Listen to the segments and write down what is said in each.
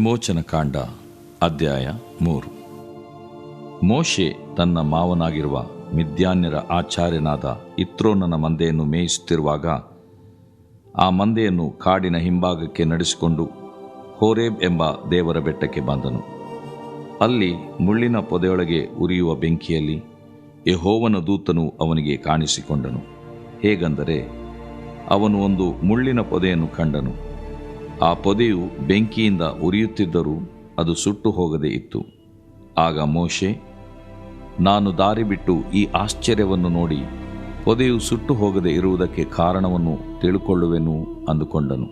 ವಿಮೋಚನಕಾಂಡ ಅಧ್ಯಾಯ 3. ಮೋಶೆ ತನ್ನ ಮಾವನಾಗಿರುವ ಮಿದ್ಯಾನ್ಯರ ಆಚಾರ್ಯನಾದ ಇತ್ರೋನನ ಮಂದೆಯನ್ನು ಮೇಯಿಸುತ್ತಿರುವಾಗ ಆ ಮಂದೆಯನ್ನು ಕಾಡಿನ ಹಿಂಭಾಗಕ್ಕೆ ನಡೆಸಿಕೊಂಡು ಹೋರೇಬ್ ಎಂಬ ದೇವರ ಬೆಟ್ಟಕ್ಕೆ ಬಂದನು. ಅಲ್ಲಿ ಮುಳ್ಳಿನ ಪೊದೆಯೊಳಗೆ ಉರಿಯುವ ಬೆಂಕಿಯಲ್ಲಿ ಯೆಹೋವನ ದೂತನು ಅವನಿಗೆ ಕಾಣಿಸಿಕೊಂಡನು. ಹೇಗೆಂದರೆ, ಅವನು ಒಂದು ಮುಳ್ಳಿನ ಪೊದೆಯನ್ನು ಕಂಡನು. ಆ ಪೊದೆಯು ಬೆಂಕಿಯಿಂದ ಉರಿಯುತ್ತಿದ್ದರೂ ಅದು ಸುಟ್ಟು ಹೋಗದೇ ಇತ್ತು. ಆಗ ಮೋಶೆ, ನಾನು ದಾರಿ ಬಿಟ್ಟು ಈ ಆಶ್ಚರ್ಯವನ್ನು ನೋಡಿ ಪೊದೆಯು ಸುಟ್ಟು ಹೋಗದೆ ಇರುವುದಕ್ಕೆ ಕಾರಣವನ್ನು ತಿಳುಕೊಳ್ಳುವೆನು ಅಂದುಕೊಂಡನು.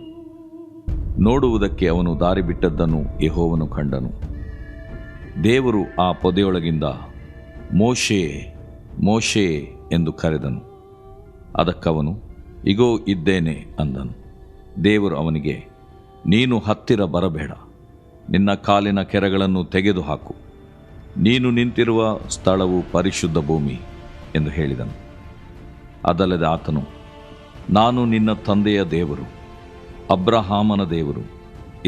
ನೋಡುವುದಕ್ಕೆ ಅವನು ದಾರಿ ಬಿಟ್ಟದ್ದನ್ನು ಯೆಹೋವನು ಕಂಡನು. ದೇವರು ಆ ಪೊದೆಯೊಳಗಿಂದ ಮೋಶೆ ಮೋಶೆ ಎಂದು ಕರೆದನು. ಅದಕ್ಕವನು, ಇಗೋ ಇದ್ದೇನೆ ಅಂದನು. ದೇವರು ಅವನಿಗೆ, ನೀನು ಹತ್ತಿರ ಬರಬೇಡ, ನಿನ್ನ ಕಾಲಿನ ಕೆರಗಳನ್ನು ತೆಗೆದುಹಾಕು, ನೀನು ನಿಂತಿರುವ ಸ್ಥಳವು ಪರಿಶುದ್ಧ ಭೂಮಿ ಎಂದು ಹೇಳಿದನು. ಅದಲ್ಲದೆ ಆತನು, ನಾನು ನಿನ್ನ ತಂದೆಯ ದೇವರು, ಅಬ್ರಹಾಮನ ದೇವರು,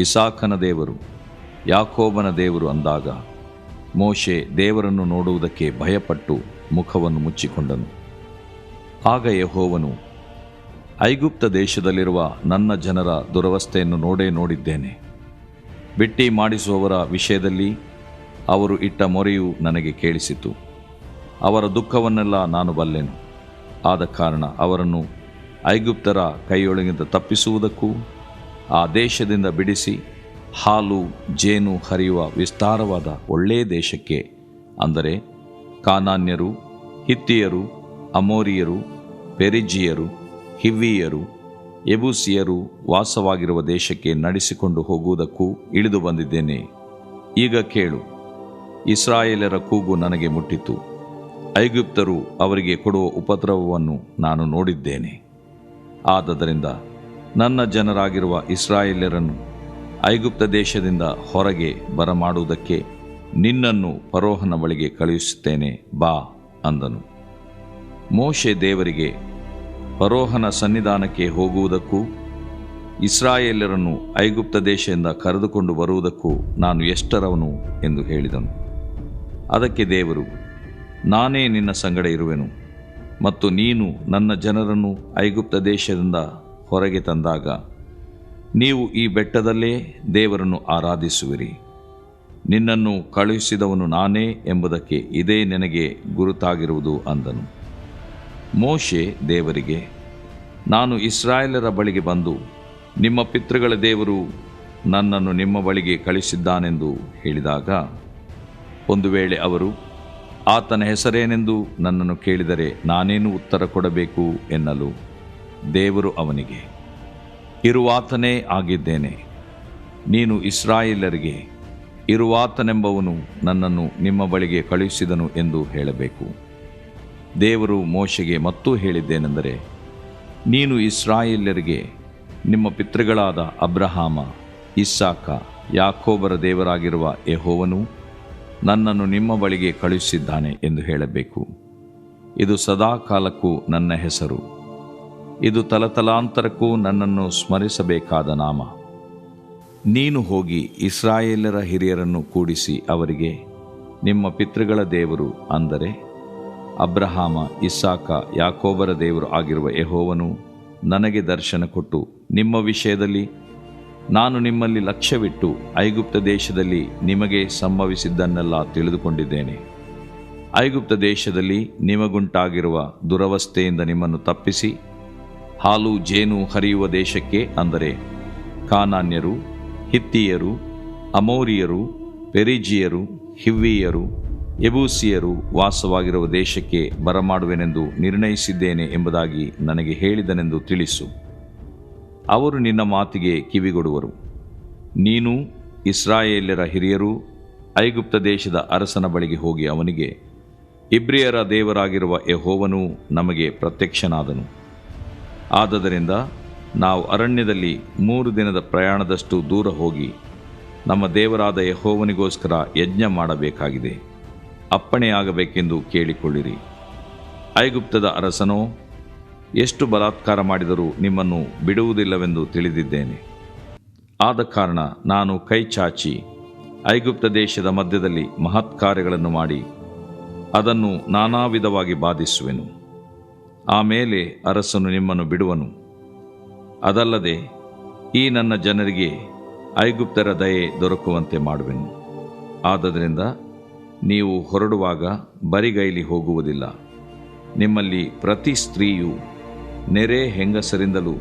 ಇಸಾಕನ ದೇವರು, ಯಾಕೋಬನ ದೇವರು ಅಂದಾಗ ಮೋಶೆ ದೇವರನ್ನು ನೋಡುವುದಕ್ಕೆ ಭಯಪಟ್ಟು ಮುಖವನ್ನು ಮುಚ್ಚಿಕೊಂಡನು. ಆಗ ಯೆಹೋವನು, ಐಗುಪ್ತ ದೇಶದಲ್ಲಿರುವ ನನ್ನ ಜನರ ದುರವಸ್ಥೆಯನ್ನು ನೋಡಿದ್ದೇನೆ. ಬಿಟ್ಟಿ ಮಾಡಿಸುವವರ ವಿಷಯದಲ್ಲಿ ಅವರು ಇಟ್ಟ ಮೊರೆಯು ನನಗೆ ಕೇಳಿಸಿತು. ಅವರ ದುಃಖವನ್ನೆಲ್ಲ ನಾನು ಬಲ್ಲೆನು. ಆದ ಕಾರಣ ಅವರನ್ನು ಐಗುಪ್ತರ ಕೈಯೊಳಗಿಂದ ತಪ್ಪಿಸುವುದಕ್ಕೂ ಆ ದೇಶದಿಂದ ಬಿಡಿಸಿ ಹಾಲು ಜೇನು ಹರಿಯುವ ವಿಸ್ತಾರವಾದ ಒಳ್ಳೆಯ ದೇಶಕ್ಕೆ, ಅಂದರೆ ಕಾನಾನ್ಯರು, ಹಿತ್ತಿಯರು, ಅಮೋರಿಯರು, ಪೆರಿಜಿಯರು, ಹಿವ್ವಿಯರು, ಯೆಬೂಸಿಯರು ವಾಸವಾಗಿರುವ ದೇಶಕ್ಕೆ ನಡೆಸಿಕೊಂಡು ಹೋಗುವುದಕ್ಕೂ ಇಳಿದು ಬಂದಿದ್ದೇನೆ. ಈಗ ಕೇಳು, ಇಸ್ರಾಯೇಲರ ಕೂಗು ನನಗೆ ಮುಟ್ಟಿತು. ಐಗುಪ್ತರು ಅವರಿಗೆ ಕೊಡುವ ಉಪದ್ರವವನ್ನು ನಾನು ನೋಡಿದ್ದೇನೆ. ಆದದರಿಂದ ನನ್ನ ಜನರಾಗಿರುವ ಇಸ್ರಾಯೇಲರನ್ನು ಐಗುಪ್ತ ದೇಶದಿಂದ ಹೊರಗೆ ಬರಮಾಡುವುದಕ್ಕೆ ನಿನ್ನನ್ನು ಫರೋಹನ ಬಳಿಗೆ ಕಳುಹಿಸುತ್ತೇನೆ, ಬಾ ಅಂದನು. ಮೋಶೆ ದೇವರಿಗೆ, ಫರೋಹನ ಸನ್ನಿಧಾನಕ್ಕೆ ಹೋಗುವುದಕ್ಕೂ ಇಸ್ರಾಯೇಲರನ್ನು ಐಗುಪ್ತ ದೇಶದಿಂದ ಕರೆದುಕೊಂಡು ಬರುವುದಕ್ಕೂ ನಾನು ಎಷ್ಟರವನು ಎಂದು ಹೇಳಿದನು. ಅದಕ್ಕೆ ದೇವರು, ನಾನೇ ನಿನ್ನ ಸಂಗಡ ಇರುವೆನು, ಮತ್ತು ನೀನು ನನ್ನ ಜನರನ್ನು ಐಗುಪ್ತ ದೇಶದಿಂದ ಹೊರಗೆ ತಂದಾಗ ನೀವು ಈ ಬೆಟ್ಟದಲ್ಲೇ ದೇವರನ್ನು ಆರಾಧಿಸುವಿರಿ. ನಿನ್ನನ್ನು ಕಳುಹಿಸಿದವನು ನಾನೇ ಎಂಬುದಕ್ಕೆ ಇದೇ ನಿನಗೆ ಗುರುತಾಗಿರುವುದು ಅಂದನು. ಮೋಶೆ ದೇವರಿಗೆ, ನಾನು ಇಸ್ರಾಯೇಲರ ಬಳಿಗೆ ಬಂದು ನಿಮ್ಮ ಪಿತೃಗಳ ದೇವರು ನನ್ನನ್ನು ನಿಮ್ಮ ಬಳಿಗೆ ಕಳಿಸಿದ್ದಾನೆಂದು ಹೇಳಿದಾಗ, ಒಂದು ವೇಳೆ ಅವರು ಆತನ ಹೆಸರೇನೆಂದು ನನ್ನನ್ನು ಕೇಳಿದರೆ ನಾನೇನು ಉತ್ತರ ಕೊಡಬೇಕು ಎನ್ನಲು, ದೇವರು ಅವನಿಗೆ, ಇರುವಾತನೇ ಆಗಿದ್ದೇನೆ. ನೀನು ಇಸ್ರಾಯೇಲರಿಗೆ, ಇರುವಾತನೆಂಬವನು ನನ್ನನ್ನು ನಿಮ್ಮ ಬಳಿಗೆ ಕಳುಹಿಸಿದನು ಎಂದು ಹೇಳಬೇಕು. ದೇವರು ಮೋಶೆಗೆ ಮತ್ತೂ ಹೇಳಿದ್ದೇನೆಂದರೆ, ನೀನು ಇಸ್ರಾಯೇಲ್ಯರಿಗೆ, ನಿಮ್ಮ ಪಿತೃಗಳಾದ ಅಬ್ರಹಾಮ, ಇಸ್ಸಾಕ, ಯಾಕೋಬರ ದೇವರಾಗಿರುವ ಯೆಹೋವನು ನನ್ನನ್ನು ನಿಮ್ಮ ಬಳಿಗೆ ಕಳುಹಿಸಿದ್ದಾನೆ ಎಂದು ಹೇಳಬೇಕು. ಇದು ಸದಾಕಾಲಕ್ಕೂ ನನ್ನ ಹೆಸರು, ಇದು ತಲತಲಾಂತರಕ್ಕೂ ನನ್ನನ್ನು ಸ್ಮರಿಸಬೇಕಾದ ನಾಮ. ನೀನು ಹೋಗಿ ಇಸ್ರಾಯೇಲರ ಹಿರಿಯರನ್ನು ಕೂಡಿಸಿ ಅವರಿಗೆ, ನಿಮ್ಮ ಪಿತೃಗಳ ದೇವರು, ಅಂದರೆ ಅಬ್ರಹಾಮ, ಇಸ್ಸಾಕ, ಯಾಕೋಬರ ದೇವರು ಆಗಿರುವ ಯೆಹೋವನು ನನಗೆ ದರ್ಶನ ಕೊಟ್ಟು ನಿಮ್ಮ ವಿಷಯದಲ್ಲಿ ನಾನು ನಿಮ್ಮಲ್ಲಿ ಲಕ್ಷ್ಯವಿಟ್ಟು ಐಗುಪ್ತ ದೇಶದಲ್ಲಿ ನಿಮಗೆ ಸಂಭವಿಸಿದ್ದನ್ನೆಲ್ಲ ತಿಳಿದುಕೊಂಡಿದ್ದೇನೆ. ಐಗುಪ್ತ ದೇಶದಲ್ಲಿ ನಿಮಗುಂಟಾಗಿರುವ ದುರವಸ್ಥೆಯಿಂದ ನಿಮ್ಮನ್ನು ತಪ್ಪಿಸಿ ಹಾಲು ಜೇನು ಹರಿಯುವ ದೇಶಕ್ಕೆ, ಅಂದರೆ ಕಾನಾನ್ಯರು, ಹಿತ್ತಿಯರು, ಅಮೋರಿಯರು, ಪೆರಿಜಿಯರು, ಹಿವ್ವಿಯರು, ಯೆಬೂಸಿಯರು ವಾಸವಾಗಿರುವ ದೇಶಕ್ಕೆ ಬರಮಾಡುವೆನೆಂದು ನಿರ್ಣಯಿಸಿದ್ದೇನೆ ಎಂಬುದಾಗಿ ನನಗೆ ಹೇಳಿದನೆಂದು ತಿಳಿಸು. ಅವರು ನಿನ್ನ ಮಾತಿಗೆ ಕಿವಿಗೊಡುವರು. ನೀನು ಇಸ್ರಾಯೇಲ್ಯರ ಹಿರಿಯರೂ ಐಗುಪ್ತ ದೇಶದ ಅರಸನ ಬಳಿಗೆ ಹೋಗಿ ಅವನಿಗೆ, ಇಬ್ರಿಯರ ದೇವರಾಗಿರುವ ಯೆಹೋವನು ನಮಗೆ ಪ್ರತ್ಯಕ್ಷನಾದನು. ಆದದರಿಂದ ನಾವು ಅರಣ್ಯದಲ್ಲಿ 3 ದಿನದ ಪ್ರಯಾಣದಷ್ಟು ದೂರ ಹೋಗಿ ನಮ್ಮ ದೇವರಾದ ಯೆಹೋವನಿಗೋಸ್ಕರ ಯಜ್ಞ ಮಾಡಬೇಕಾಗಿದೆ. ಅಪ್ಪಣೆಯಾಗಬೇಕೆಂದು ಕೇಳಿಕೊಳ್ಳಿರಿ. ಐಗುಪ್ತದ ಅರಸನೋ ಎಷ್ಟು ಬಲಾತ್ಕಾರ ಮಾಡಿದರೂ ನಿಮ್ಮನ್ನು ಬಿಡುವುದಿಲ್ಲವೆಂದು ತಿಳಿದಿದ್ದೇನೆ. ಆದ ಕಾರಣ ನಾನು ಕೈ ಚಾಚಿ ಐಗುಪ್ತ ದೇಶದ ಮಧ್ಯದಲ್ಲಿ ಮಹತ್ಕಾರ್ಯಗಳನ್ನು ಮಾಡಿ ಅದನ್ನು ನಾನಾ ವಿಧವಾಗಿ ಬಾಧಿಸುವೆನು. ಆಮೇಲೆ ಅರಸನು ನಿಮ್ಮನ್ನು ಬಿಡುವನು. ಅದಲ್ಲದೆ ಈ ನನ್ನ ಜನರಿಗೆ ಐಗುಪ್ತರ ದಯೆ ದೊರಕುವಂತೆ ಮಾಡುವೆನು. ಆದದರಿಂದ ನೀವು ಹೊರಡುವಾಗ ಬರಿಗೈಲಿ ಹೋಗುವುದಿಲ್ಲ. ನಿಮ್ಮಲ್ಲಿ ಪ್ರತಿ ಸ್ತ್ರೀಯು ನೆರೆ ಹೆಂಗಸರಿಂದಲೂ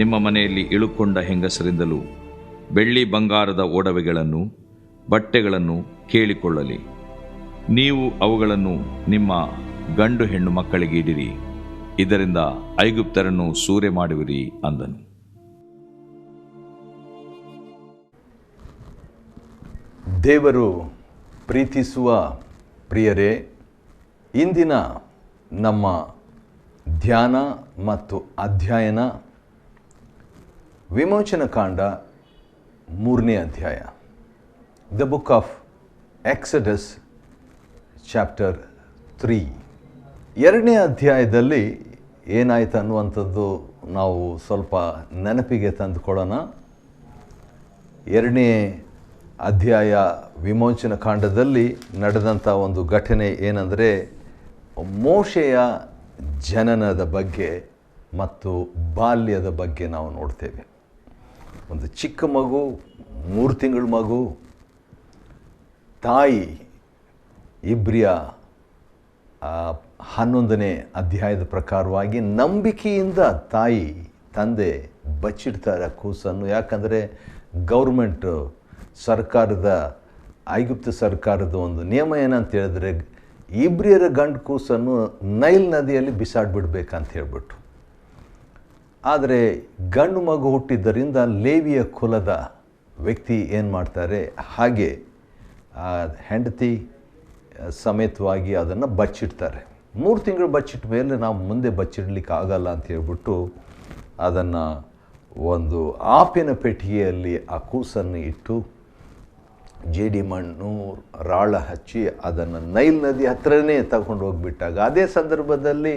ನಿಮ್ಮ ಮನೆಯಲ್ಲಿ ಇಳುಕೊಂಡ ಹೆಂಗಸರಿಂದಲೂ ಬೆಳ್ಳಿ ಬಂಗಾರದ ಒಡವೆಗಳನ್ನು ಬಟ್ಟೆಗಳನ್ನು ಕೇಳಿಕೊಳ್ಳಲಿ. ನೀವು ಅವುಗಳನ್ನು ನಿಮ್ಮ ಗಂಡು ಹೆಣ್ಣು ಮಕ್ಕಳಿಗೆ ಇಡಿರಿ. ಇದರಿಂದ ಐಗುಪ್ತರನ್ನು ಸೂರೆ ಮಾಡುವಿರಿ ಅಂದನು. ದೇವರು ಪ್ರೀತಿಸುವ ಪ್ರಿಯರೇ, ಇಂದಿನ ನಮ್ಮ ಧ್ಯಾನ ಮತ್ತು ಅಧ್ಯಯನ ವಿಮೋಚನಕಾಂಡ 3ನೇ ಅಧ್ಯಾಯ, the book of Exodus chapter 3. 2ನೇ ಅಧ್ಯಾಯದಲ್ಲಿ ಏನಾಯ್ತು ಅನ್ನುವಂಥದ್ದು ನಾವು ಸ್ವಲ್ಪ ನೆನಪಿಗೆ ತಂದುಕೊಳ್ಳೋಣ. 2ನೇ ಅಧ್ಯಾಯ ವಿಮೋಚನಕಾಂಡದಲ್ಲಿ ನಡೆದಂಥ ಒಂದು ಘಟನೆ ಏನಂದರೆ, ಮೋಶೆಯ ಜನನದ ಬಗ್ಗೆ ಮತ್ತು ಬಾಲ್ಯದ ಬಗ್ಗೆ ನಾವು ನೋಡ್ತೇವೆ. ಒಂದು ಚಿಕ್ಕ ಮಗು, 3 ತಿಂಗಳ ಮಗು, ತಾಯಿ ಇಬ್ರಿಯ 11ನೇ ಅಧ್ಯಾಯದ ಪ್ರಕಾರವಾಗಿ ನಂಬಿಕೆಯಿಂದ ತಂದೆ ಬಚ್ಚಿಡ್ತಾರೆ ಕೂಸನ್ನು. ಯಾಕಂದರೆ ಗೌರ್ಮೆಂಟ್ ಸರ್ಕಾರದ, ಐಗುಪ್ತ ಸರ್ಕಾರದ ಒಂದು ನಿಯಮ ಏನಂತ ಹೇಳಿದ್ರೆ, ಇಬ್ರಿಯರ ಗಂಡು ಕೂಸನ್ನು ನೈಲ್ ನದಿಯಲ್ಲಿ ಬಿಸಾಡಿಬಿಡ್ಬೇಕಂತ ಹೇಳ್ಬಿಟ್ಟು. ಆದರೆ ಗಂಡು ಮಗು ಹುಟ್ಟಿದ್ದರಿಂದ ಲೇವಿಯ ಕುಲದ ವ್ಯಕ್ತಿ ಏನು ಮಾಡ್ತಾರೆ, ಹಾಗೆ ಹೆಂಡತಿ ಸಮೇತವಾಗಿ ಅದನ್ನು ಬಚ್ಚಿಡ್ತಾರೆ. 3 ತಿಂಗಳು ಬಚ್ಚಿಟ್ಟ ಮೇಲೆ ನಾವು ಮುಂದೆ ಬಚ್ಚಿಡ್ಲಿಕ್ಕೆ ಆಗಲ್ಲ ಅಂತ ಹೇಳ್ಬಿಟ್ಟು ಅದನ್ನು ಒಂದು ಆಪಿನ ಪೆಟ್ಟಿಗೆಯಲ್ಲಿ ಆ ಕೂಸನ್ನು ಇಟ್ಟು ಜೇಡಿ ಮಣ್ಣು ರಾಳ ಹಚ್ಚಿ ಅದನ್ನು ನೈಲ್ ನದಿ ಹತ್ರನೇ ತಗೊಂಡು ಹೋಗಿಬಿಟ್ಟಾಗ, ಅದೇ ಸಂದರ್ಭದಲ್ಲಿ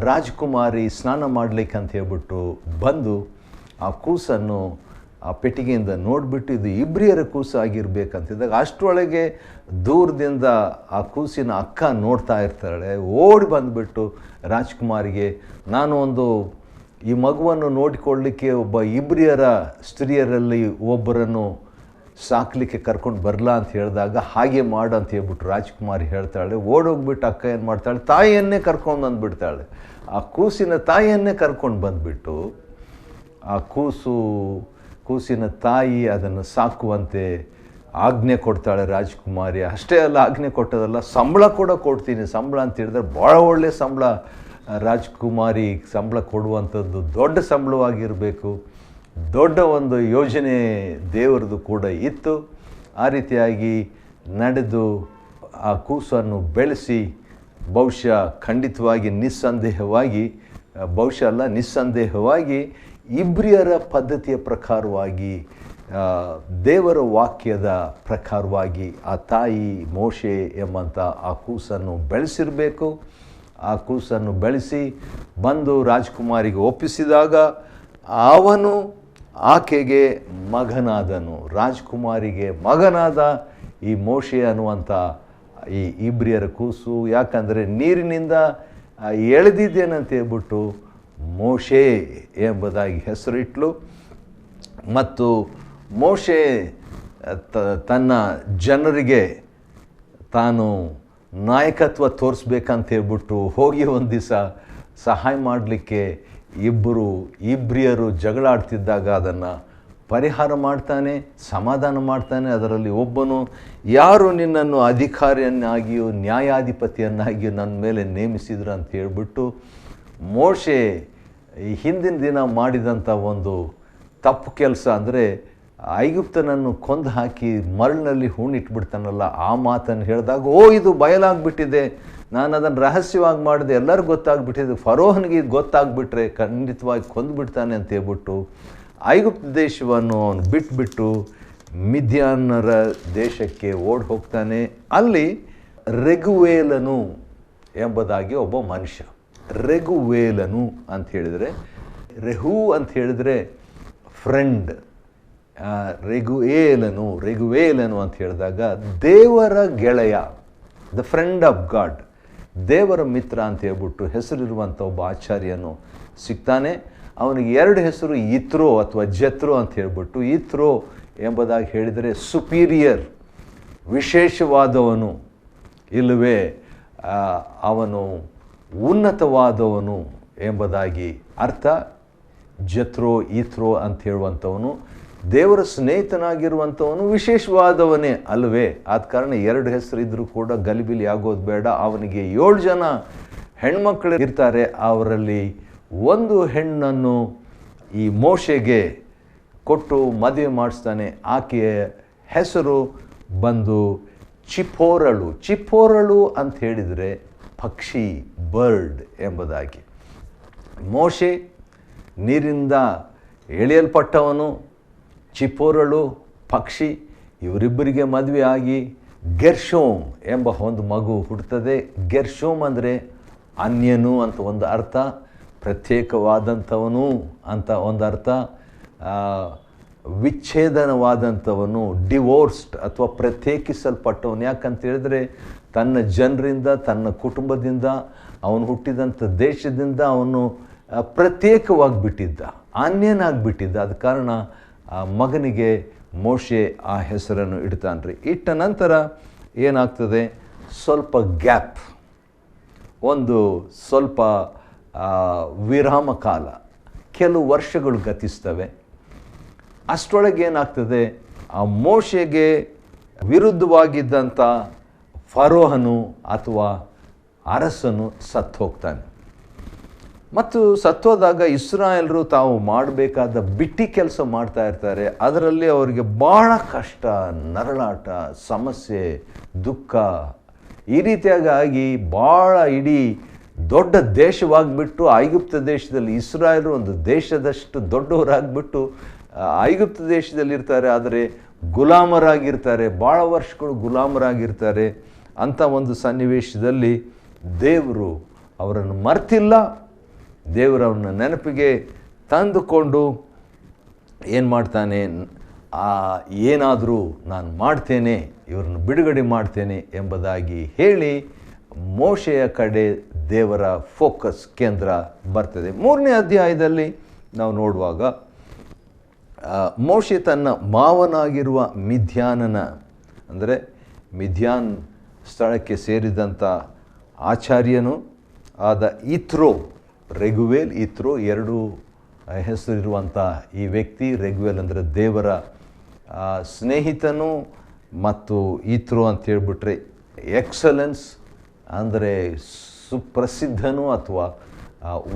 ರಾಜಕುಮಾರಿ ಸ್ನಾನ ಮಾಡಲಿಕ್ಕೆ ಅಂತ ಹೇಳ್ಬಿಟ್ಟು ಬಂದು ಆ ಕೂಸನ್ನು ಆ ಪೆಟ್ಟಿಗೆಯಿಂದ ನೋಡಿಬಿಟ್ಟು ಇದು ಇಬ್ರಿಯರ ಕೂಸು ಆಗಿರ್ಬೇಕಂತಿದ್ದಾಗ, ಅಷ್ಟರೊಳಗೆ ದೂರದಿಂದ ಆ ಕೂಸಿನ ಅಕ್ಕ ನೋಡ್ತಾ ಇರ್ತಾಳೆ. ಓಡಿ ಬಂದುಬಿಟ್ಟು ರಾಜ್ಕುಮಾರಿಗೆ, ನಾನು ಈ ಮಗುವನ್ನು ನೋಡಿಕೊಳ್ಳಲಿಕ್ಕೆ ಒಬ್ಬ ಇಬ್ರಿಯರ ಸ್ತ್ರೀಯರಲ್ಲಿ ಒಬ್ಬರನ್ನು ಸಾಕಲಿಕ್ಕೆ ಕರ್ಕೊಂಡು ಬರಲಾ ಅಂತ ಹೇಳಿದಾಗ, ಹಾಗೆ ಮಾಡು ಅಂತ ಹೇಳ್ಬಿಟ್ಟು ರಾಜ್ಕುಮಾರಿ ಹೇಳ್ತಾಳೆ. ಓಡೋಗ್ಬಿಟ್ಟು ಅಕ್ಕ ಏನು ಮಾಡ್ತಾಳೆ, ತಾಯಿಯನ್ನೇ ಕರ್ಕೊಂಡು ಬಂದುಬಿಡ್ತಾಳೆ. ಆ ಕೂಸಿನ ತಾಯಿಯನ್ನೇ ಕರ್ಕೊಂಡು ಬಂದುಬಿಟ್ಟು ಆ ಕೂಸಿನ ತಾಯಿ ಅದನ್ನು ಸಾಕುವಂತೆ ಆಜ್ಞೆ ಕೊಡ್ತಾಳೆ ರಾಜ್ಕುಮಾರಿ. ಅಷ್ಟೇ ಅಲ್ಲ, ಆಜ್ಞೆ ಕೊಟ್ಟದಲ್ಲ, ಸಂಬಳ ಕೂಡ ಕೊಡ್ತೀನಿ. ಸಂಬಳ ಅಂತ ಹೇಳಿದ್ರೆ ಭಾಳ ಒಳ್ಳೆಯ ಸಂಬಳ. ರಾಜ್ಕುಮಾರಿ ಸಂಬಳ ಕೊಡುವಂಥದ್ದು ದೊಡ್ಡ ಸಂಬಳವಾಗಿರಬೇಕು. ದೊಡ್ಡ ಒಂದು ಯೋಜನೆ ದೇವರದು ಕೂಡ ಇತ್ತು. ಆ ರೀತಿಯಾಗಿ ನಡೆದು ಆ ಕೂಸನ್ನು ಬೆಳೆಸಿ ಬಹುಶಃ ಖಂಡಿತವಾಗಿ ನಿಸ್ಸಂದೇಹವಾಗಿ ಇಬ್ರಿಯರ ಪದ್ಧತಿಯ ಪ್ರಕಾರವಾಗಿ, ದೇವರ ವಾಕ್ಯದ ಪ್ರಕಾರವಾಗಿ ಆ ತಾಯಿ ಮೋಶೆ ಎಂಬಂಥ ಆ ಕೂಸನ್ನು ಬೆಳೆಸಿರಬೇಕು. ಆ ಕೂಸನ್ನು ಬೆಳೆಸಿ ಬಂದು ರಾಜ್ಕುಮಾರಿಗೆ ಒಪ್ಪಿಸಿದಾಗ ಅವನು ಆಕೆಗೆ ಮಗನಾದನು. ರಾಜ್ಕುಮಾರಿಗೆ ಮಗನಾದ ಈ ಮೋಶೆ ಅನ್ನುವಂಥ ಈ ಇಬ್ರಿಯರ ಕೂಸು. ಯಾಕಂದರೆ ನೀರಿನಿಂದ ಎಳೆದಿದ್ದೇನಂತ ಹೇಳ್ಬಿಟ್ಟು ಮೋಶೆ ಎಂಬುದಾಗಿ ಹೆಸರಿಟ್ಲು. ಮತ್ತು ಮೋಶೆ ತನ್ನ ಜನರಿಗೆ ತಾನು ನಾಯಕತ್ವ ತೋರಿಸ್ಬೇಕಂತ ಹೇಳ್ಬಿಟ್ಟು ಹೋಗಿ ಒಂದು ದಿವಸ ಸಹಾಯ ಮಾಡಲಿಕ್ಕೆ ಇಬ್ರಿಯರು ಜಗಳಾಡ್ತಿದ್ದಾಗ ಅದನ್ನು ಪರಿಹಾರ ಮಾಡ್ತಾನೆ, ಸಮಾಧಾನ ಮಾಡ್ತಾನೆ. ಅದರಲ್ಲಿ ಒಬ್ಬನು, ಯಾರು ನಿನ್ನನ್ನು ಅಧಿಕಾರಿಯನ್ನಾಗಿಯೋ ನ್ಯಾಯಾಧಿಪತಿಯನ್ನಾಗಿಯೋ ನನ್ನ ಮೇಲೆ ನೇಮಿಸಿದ್ರು ಅಂತ ಹೇಳ್ಬಿಟ್ಟು ಮೋಶೆ ಹಿಂದಿನ ದಿನ ಮಾಡಿದಂಥ ಒಂದು ತಪ್ಪು ಕೆಲಸ ಅಂದರೆ ಐಗುಪ್ತನನ್ನು ಕೊಂದು ಹಾಕಿ ಮರಳಿನಲ್ಲಿ ಹೂಣಿಟ್ಬಿಡ್ತಾನಲ್ಲ, ಆ ಮಾತನ್ನು ಹೇಳಿದಾಗ, ಇದು ಬಯಲಾಗ್ಬಿಟ್ಟಿದೆ, ನಾನು ಅದನ್ನು ರಹಸ್ಯವಾಗಿ ಮಾಡಿದೆ, ಎಲ್ಲರಿಗೂ ಗೊತ್ತಾಗ್ಬಿಟ್ಟಿದೆ, ಫರೋಹನಿಗೆ ಇದು ಗೊತ್ತಾಗ್ಬಿಟ್ರೆ ಖಂಡಿತವಾಗಿ ಕೊಂದುಬಿಡ್ತಾನೆ ಅಂತ ಹೇಳ್ಬಿಟ್ಟು ಐಗುಪ್ತ ದೇಶವನ್ನು ಅವನು ಬಿಟ್ಬಿಟ್ಟು ಮಿದ್ಯಾನರ ದೇಶಕ್ಕೆ ಓಡಿ ಹೋಗ್ತಾನೆ. ಅಲ್ಲಿ ರೆಗುವೇಲನು ಎಂಬುದಾಗಿ ಒಬ್ಬ ಮನುಷ್ಯ. ರೆಗುವೇಲನು ಅಂತ ಹೇಳಿದರೆ, ರೆಹು ಅಂತ ಹೇಳಿದರೆ ಫ್ರೆಂಡ್, ರೆಗುವೇಲನು ಅಂತ ಹೇಳಿದಾಗ ದೇವರ ಗೆಳೆಯ, ದ ಫ್ರೆಂಡ್ ಆಫ್ ಗಾಡ್, ದೇವರ ಮಿತ್ರ ಅಂತ ಹೇಳ್ಬಿಟ್ಟು ಹೆಸರಿರುವಂಥ ಒಬ್ಬ ಆಚಾರ್ಯನು ಸಿಗ್ತಾನೆ. ಅವನಿಗೆ 2 ಹೆಸರು, ಇತ್ರೋ ಅಥವಾ ಜತ್ರೋ ಅಂತ ಹೇಳ್ಬಿಟ್ಟು. ಇತ್ರೋ ಎಂಬುದಾಗಿ ಹೇಳಿದರೆ ಸುಪೀರಿಯರ್, ವಿಶೇಷವಾದವನು, ಇಲ್ಲವೇ ಅವನು ಉನ್ನತವಾದವನು ಎಂಬುದಾಗಿ ಅರ್ಥ. ಜತ್ರೋ, ಇತ್ರೋ ಅಂತ ಹೇಳುವಂಥವನು ದೇವರ ಸ್ನೇಹಿತನಾಗಿರುವಂಥವನು, ವಿಶೇಷವಾದವನೇ ಅಲ್ವೇ. ಆದ ಕಾರಣ 2 ಹೆಸರು ಇದ್ದರೂ ಕೂಡ ಗಲಿಬಿಲಿ ಆಗೋದು ಬೇಡ. ಅವನಿಗೆ 7 ಜನ ಹೆಣ್ಮಕ್ಳು ಇರ್ತಾರೆ. ಅವರಲ್ಲಿ ಒಂದು ಹೆಣ್ಣನ್ನು ಈ ಮೋಶೆಗೆ ಕೊಟ್ಟು ಮದುವೆ ಮಾಡಿಸ್ತಾನೆ. ಆಕೆಯ ಹೆಸರು ಬಂದು ಚಿಪ್ಪೋರಳು. ಚಿಪ್ಪೋರಳು ಅಂತ ಹೇಳಿದರೆ ಪಕ್ಷಿ, ಬರ್ಡ್ ಎಂಬುದಾಗಿ. ಮೋಶೆ ನೀರಿಂದ ಎಳೆಯಲ್ಪಟ್ಟವನು, ಚಿಪ್ಪೋರಳು ಪಕ್ಷಿ. ಇವರಿಬ್ಬರಿಗೆ ಮದುವೆ ಆಗಿ ಗೆರ್ಶೋಮ್ ಎಂಬ ಒಂದು ಮಗು ಹುಟ್ಟುತ್ತದೆ. ಗೆರ್ಶೋಮ್ ಅಂದರೆ ಅನ್ಯನು ಅಂತ ಒಂದು ಅರ್ಥ, ಪ್ರತ್ಯೇಕವಾದಂಥವನು ಅಂತ ಒಂದು ಅರ್ಥ, ವಿಚ್ಛೇದನವಾದಂಥವನು, ಡಿವೋರ್ಸ್ಡ್ ಅಥವಾ ಪ್ರತ್ಯೇಕಿಸಲ್ಪಟ್ಟವನು. ಯಾಕಂತ ಹೇಳಿದ್ರೆ ತನ್ನ ಜನರಿಂದ, ತನ್ನ ಕುಟುಂಬದಿಂದ, ಅವನು ಹುಟ್ಟಿದಂಥ ದೇಶದಿಂದ ಅವನು ಪ್ರತ್ಯೇಕವಾಗಿಬಿಟ್ಟಿದ್ದ, ಅನ್ಯನಾಗಿಬಿಟ್ಟಿದ್ದ. ಆದ ಕಾರಣ ಆ ಮಗನಿಗೆ ಮೋಶೆ ಆ ಹೆಸರನ್ನು ಇಡ್ತಾನ್ರಿ. ಇಟ್ಟ ನಂತರ ಏನಾಗ್ತದೆ, ಸ್ವಲ್ಪ ಗ್ಯಾಪ್, ಒಂದು ಸ್ವಲ್ಪ ವಿರಾಮ ಕಾಲ, ಕೆಲವು ವರ್ಷಗಳು ಗತಿಸ್ತವೆ. ಅಷ್ಟರೊಳಗೆ ಏನಾಗ್ತದೆ, ಆ ಮೋಶೆಗೆ ವಿರುದ್ಧವಾಗಿದ್ದಂಥ ಫರೋಹನು ಅಥವಾ ಅರಸನು ಸತ್ತು ಹೋಗ್ತಾನೆ. ಮತ್ತು ಸತ್ತೋದಾಗ ಇಸ್ರಾಯೇಲರು ತಾವು ಮಾಡಬೇಕಾದ ಬಿಟ್ಟಿ ಕೆಲಸ ಮಾಡ್ತಾ ಇರ್ತಾರೆ. ಅದರಲ್ಲಿ ಅವರಿಗೆ ಭಾಳ ಕಷ್ಟ, ನರಳಾಟ, ಸಮಸ್ಯೆ, ದುಃಖ ಈ ರೀತಿಯಾಗಿ ಭಾಳ ಇಡೀ ದೊಡ್ಡ ದೇಶವಾಗಿಬಿಟ್ಟು ಐಗುಪ್ತ ದೇಶದಲ್ಲಿ ಇಸ್ರಾಯೇಲರು ಒಂದು ದೇಶದಷ್ಟು ದೊಡ್ಡವರಾಗಿಬಿಟ್ಟು ಐಗುಪ್ತ ದೇಶದಲ್ಲಿರ್ತಾರೆ. ಆದರೆ ಗುಲಾಮರಾಗಿರ್ತಾರೆ, ಭಾಳ ವರ್ಷಗಳು ಗುಲಾಮರಾಗಿರ್ತಾರೆ. ಅಂಥ ಒಂದು ಸನ್ನಿವೇಶದಲ್ಲಿ ದೇವರು ಅವರನ್ನು ಮರ್ತಿಲ್ಲ. ದೇವರವನ್ನ ನೆನಪಿಗೆ ತಂದುಕೊಂಡು ಏನು ಮಾಡ್ತಾನೆ, ಏನಾದರೂ ನಾನು ಮಾಡ್ತೇನೆ, ಇವ್ರನ್ನ ಬಿಡುಗಡೆ ಮಾಡ್ತೇನೆ ಎಂಬುದಾಗಿ ಹೇಳಿ ಮೋಶೆಯ ಕಡೆ ದೇವರ ಫೋಕಸ್, ಕೇಂದ್ರ ಬರ್ತದೆ. 3ನೇ ಅಧ್ಯಾಯದಲ್ಲಿ ನಾವು ನೋಡುವಾಗ ಮೋಶೆ ತನ್ನ ಮಾವನಾಗಿರುವ ಮಿದ್ಯಾನನ, ಅಂದರೆ ಮಿದ್ಯಾನ್ ಸ್ಥಳಕ್ಕೆ ಸೇರಿದಂಥ ಆಚಾರ್ಯನು ಆದ ಇತ್ರೋ, ರೆಗುವೇಲ್, ಇತ್ರೋ 2 ಹೆಸರಿರುವಂಥ ಈ ವ್ಯಕ್ತಿ. ರೆಗುವೇಲ್ ಅಂದರೆ ದೇವರ ಸ್ನೇಹಿತನು, ಮತ್ತು ಇತ್ರೋ ಅಂತ ಹೇಳಿಬಿಟ್ರೆ ಎಕ್ಸಲೆನ್ಸ್ ಅಂದರೆ ಸುಪ್ರಸಿದ್ಧನು ಅಥವಾ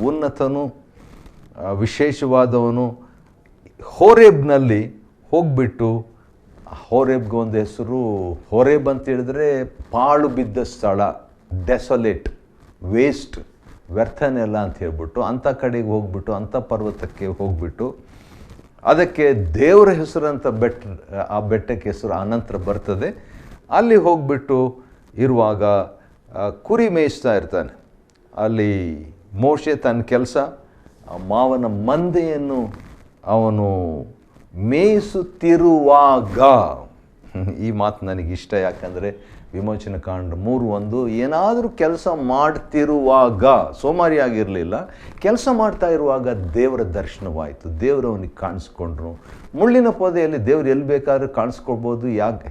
ಉನ್ನತನು, ವಿಶೇಷವಾದವನು. ಹೋರೇಬ್ನಲ್ಲಿ ಹೋಗ್ಬಿಟ್ಟು, ಹೋರೇಬ್ಗೆ ಒಂದು ಹೆಸರು, ಹೋರೇಬ್ ಅಂತ ಹೇಳಿದ್ರೆ ಪಾಳು ಬಿದ್ದ ಸ್ಥಳ, ಡೆಸೊಲೇಟ್, ವೇಸ್ಟ್, ವ್ಯರ್ಥನೆಲ್ಲ ಅಂತ ಹೇಳ್ಬಿಟ್ಟು ಅಂಥ ಕಡೆಗೆ ಹೋಗ್ಬಿಟ್ಟು, ಅಂಥ ಪರ್ವತಕ್ಕೆ ಹೋಗ್ಬಿಟ್ಟು, ಅದಕ್ಕೆ ದೇವರ ಹೆಸರಂತ ಆ ಬೆಟ್ಟಕ್ಕೆ ಹೆಸರು ಆನಂತರ ಬರ್ತದೆ. ಅಲ್ಲಿ ಹೋಗ್ಬಿಟ್ಟು ಇರುವಾಗ ಕುರಿ ಮೇಯಿಸ್ತಾ ಇರ್ತಾನೆ. ಅಲ್ಲಿ ಮೋಶೆ ತನ್ನ ಕೆಲಸ, ಮಾವನ ಮಂದೆಯನ್ನು ಅವನು ಮೇಯಿಸುತ್ತಿರುವಾಗ, ಈ ಮಾತು ನನಗಿಷ್ಟ. ಯಾಕಂದರೆ ವಿಮೋಚನ ಕಾಂಡ 3:1, ಏನಾದರೂ ಕೆಲಸ ಮಾಡ್ತಿರುವಾಗ, ಸೋಮಾರಿಯಾಗಿರಲಿಲ್ಲ, ಕೆಲಸ ಮಾಡ್ತಾ ಇರುವಾಗ ದೇವರ ದರ್ಶನವಾಯಿತು. ದೇವರು ಅವನಿಗೆ ಕಾಣಿಸ್ಕೊಂಡ್ರು. ಮುಳ್ಳಿನ ಪೊದೆಯಲ್ಲಿ ದೇವ್ರು ಎಲ್ಲಿ ಬೇಕಾದರೂ ಕಾಣಿಸ್ಕೊಳ್ಬೋದು,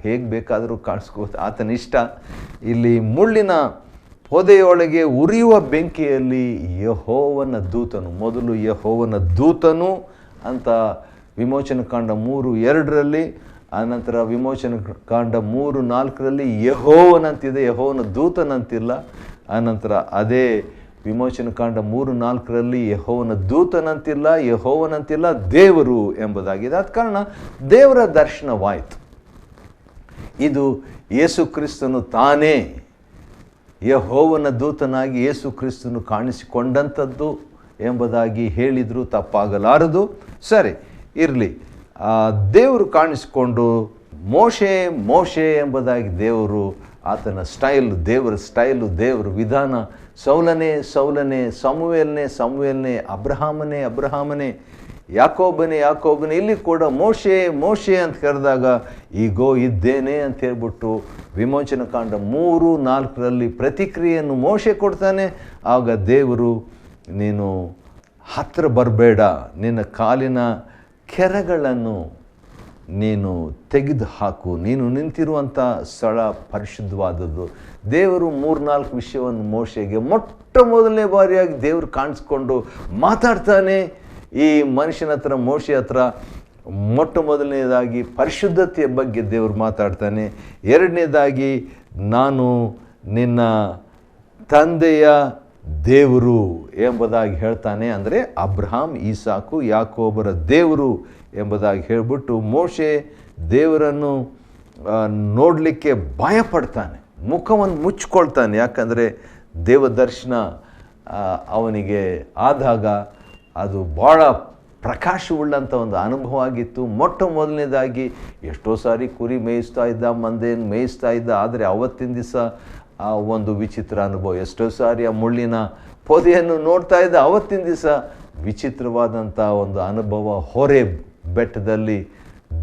ಹೇಗೆ ಬೇಕಾದರೂ ಕಾಣಿಸ್ಕೋಬೋದು, ಆತನ ಇಷ್ಟ. ಇಲ್ಲಿ ಮುಳ್ಳಿನ ಪೊದೆಯೊಳಗೆ ಉರಿಯುವ ಬೆಂಕಿಯಲ್ಲಿ ಯೆಹೋವನ ದೂತನು, ಮೊದಲು ಯೆಹೋವನ ದೂತನು ಅಂತ ವಿಮೋಚನ ಕಾಂಡ 3:2, ಆನಂತರ ವಿಮೋಚನ ಕಾಂಡ 3:4 ಯೆಹೋವನಂತಿದೆ, ಯೆಹೋವನ ದೂತನಂತಿಲ್ಲ. ಆನಂತರ ಅದೇ ವಿಮೋಚನ ಕಾಂಡ 3:4 ಯೆಹೋವನ ದೂತನಂತಿಲ್ಲ, ಯೆಹೋವನಂತಿಲ್ಲ, ದೇವರು ಎಂಬುದಾಗಿದೆ. ಆದ ಕಾರಣ ದೇವರ ದರ್ಶನವಾಯಿತು. ಇದು ಯೇಸು ಕ್ರಿಸ್ತನು ತಾನೇ ಯೆಹೋವನ ದೂತನಾಗಿ ಯೇಸು ಕ್ರಿಸ್ತನು ಕಾಣಿಸಿಕೊಂಡಂಥದ್ದು ಎಂಬುದಾಗಿ ಹೇಳಿದರೂ ತಪ್ಪಾಗಲಾರದು. ಸರಿ ಇರಲಿ. ದೇವರು ಕಾಣಿಸಿಕೊಂಡು ಮೋಶೆ ಮೋಶೆ ಎಂಬುದಾಗಿ ದೇವರು, ಆತನ ಸ್ಟೈಲು, ದೇವರ ಸ್ಟೈಲು, ದೇವರ ವಿಧಾನ, ಸೌಲನೇ ಸೌಲನೇ, ಸಮುವೇಲನೇ ಸಮುವೇಲನೇ, ಅಬ್ರಹಾಮನೇ ಅಬ್ರಹಾಮನೇ, ಯಾಕೋಬನೇ ಯಾಕೋಬನೇ, ಇಲ್ಲಿ ಕೂಡ ಮೋಶೆ ಮೋಶೆ ಅಂತ ಕರೆದಾಗ ಈಗೋ ಇದ್ದೇನೆ ಅಂತ ಹೇಳ್ಬಿಟ್ಟು ವಿಮೋಚನ ಕಾಂಡ 3:4 ಪ್ರತಿಕ್ರಿಯೆಯನ್ನು ಮೋಶೆ ಕೊಡ್ತಾನೆ. ಆಗ ದೇವರು, ನೀನು ಹತ್ತಿರ ಬರಬೇಡ, ನಿನ್ನ ಕಾಲಿನ ಕೆರಗಳನ್ನು ನೀನು ತೆಗೆದು ಹಾಕು, ನೀನು ನಿಂತಿರುವಂಥ ಸ್ಥಳ ಪರಿಶುದ್ಧವಾದದ್ದು. ದೇವರು 3-4 ವಿಷಯವನ್ನು ಮೋಶೆಗೆ ಮೊಟ್ಟ ಮೊದಲನೇ ಬಾರಿಯಾಗಿ ದೇವರು ಕಾಣಿಸ್ಕೊಂಡು ಮಾತಾಡ್ತಾನೆ. ಈ ಮನುಷ್ಯನ ಹತ್ರ, ಮೋಶೆ ಹತ್ರ ಮೊಟ್ಟ ಮೊದಲನೇದಾಗಿ ಪರಿಶುದ್ಧತೆಯ ಬಗ್ಗೆ ದೇವರು ಮಾತಾಡ್ತಾನೆ. ಎರಡನೇದಾಗಿ, ನಾನು ನಿನ್ನ ತಂದೆಯ ದೇವರು ಎಂಬುದಾಗಿ ಹೇಳ್ತಾನೆ. ಅಂದರೆ ಅಬ್ರಹಾಂ, ಈಸಾಕು, ಯಾಕೋಬರ ದೇವರು ಎಂಬುದಾಗಿ ಹೇಳಿಬಿಟ್ಟು ಮೋಶೆ ದೇವರನ್ನು ನೋಡಲಿಕ್ಕೆ ಭಯಪಡ್ತಾನೆ, ಮುಖವನ್ನು ಮುಚ್ಕೊಳ್ತಾನೆ. ಯಾಕಂದರೆ ದೇವದರ್ಶನ ಅವನಿಗೆ ಆದಾಗ ಅದು ಭಾಳ ಪ್ರಕಾಶವುಳ್ಳಂಥ ಒಂದು ಅನುಭವ ಆಗಿತ್ತು. ಮೊಟ್ಟ ಮೊದಲನೇದಾಗಿ ಎಷ್ಟೋ ಸಾರಿ ಕುರಿ ಮೇಯಿಸ್ತಾ ಇದ್ದ, ಮಂದೆಯನ್ನು ಮೇಯಿಸ್ತಾ ಇದ್ದ, ಆದರೆ ಆವತ್ತಿನ ದಿವಸ ಒಂದು ವಿಚಿತ್ರ ಅನುಭವ. ಎಷ್ಟೋ ಸಾರಿ ಆ ಮುಳ್ಳಿನ ಪೊದೆಯನ್ನು ನೋಡ್ತಾ ಇದ್ದ, ಆವತ್ತಿನ ದಿವಸ ವಿಚಿತ್ರವಾದಂಥ ಒಂದು ಅನುಭವ ಹೋರೇಬ್ ಬೆಟ್ಟದಲ್ಲಿ,